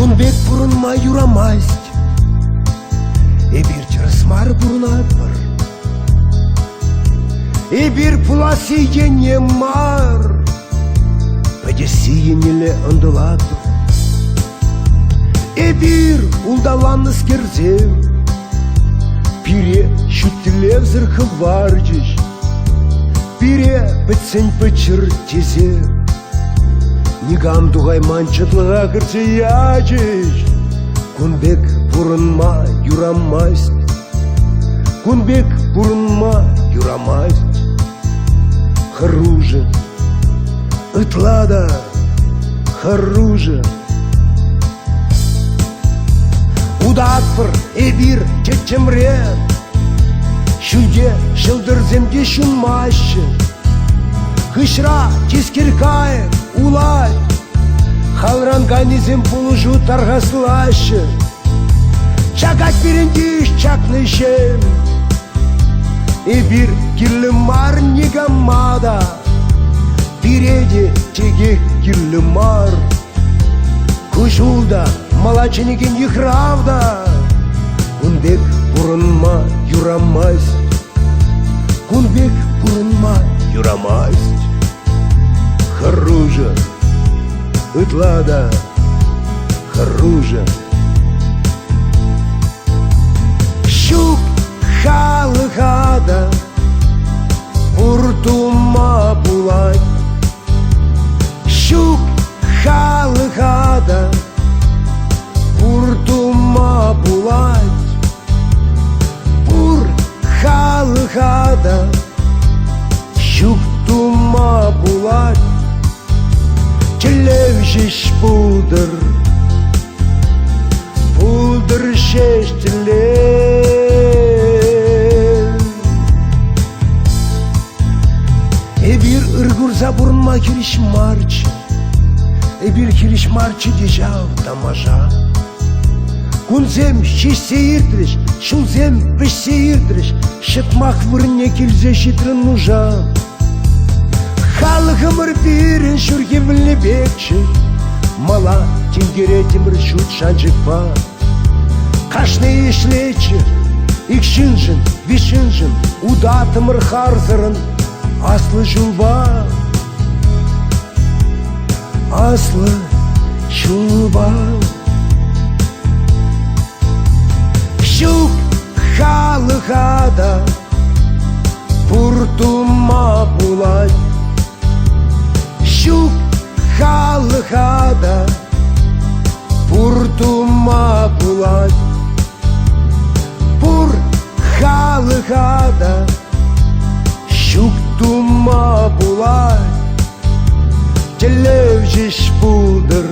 Кунбек бурунма юрамасть, бир чырысмар бурунатпыр, бир пуласыйгене мар, пәдесиенеле ындылатпыр. Бир улдаланыс керзем, пире шүттілев зырқы варжыш, пире бітсін пычыр тезем. Нигам дугай манчытлыға кірсе ячыш. Кунбек бурынма юрамасть, Кунбек бурынма юрамасть. Харужа, ытлада, харужа. Удатпыр бир чечемрен, шүлде шылдырземде шунмашы. Хышра тискеркаев улай, халранганизм пулужу таргаслашы. Чакать берендиш чакнышем, бир киллимар нигамада, биреде теге киллимар. Кушулда малаченеген ехравда. Кунбек бурынма юрамасть, Кунбек бурынма юрамасть. Харужа, ытлада, харужа. Щук халыгада, буртума булать. Щук халыгада, буртума булать. Бур халыгада, щук тума булать. Телевжиш пулдыр, пулдыр шештілер. Бир ыргурза бурынма кириш марчы, бир кириш марчы дежав тамажа. Кунзем шешсеирдіріш, шулзем пішсеирдіріш, шытмақ вырне келзе шитрін нужа. Халығымыр бірін шүргевілі бекші, мала тенгеретімір шут шанжықпа. Қашны ешлечі, икшінжін, вишінжін, удатымыр харзырын, аслы жулба. Аслы жулба. Щук халыгада, буртума булать. Щук халыгада, буртума булать. Бур халыгада, щук тума булать. Телевжиш пулдыр,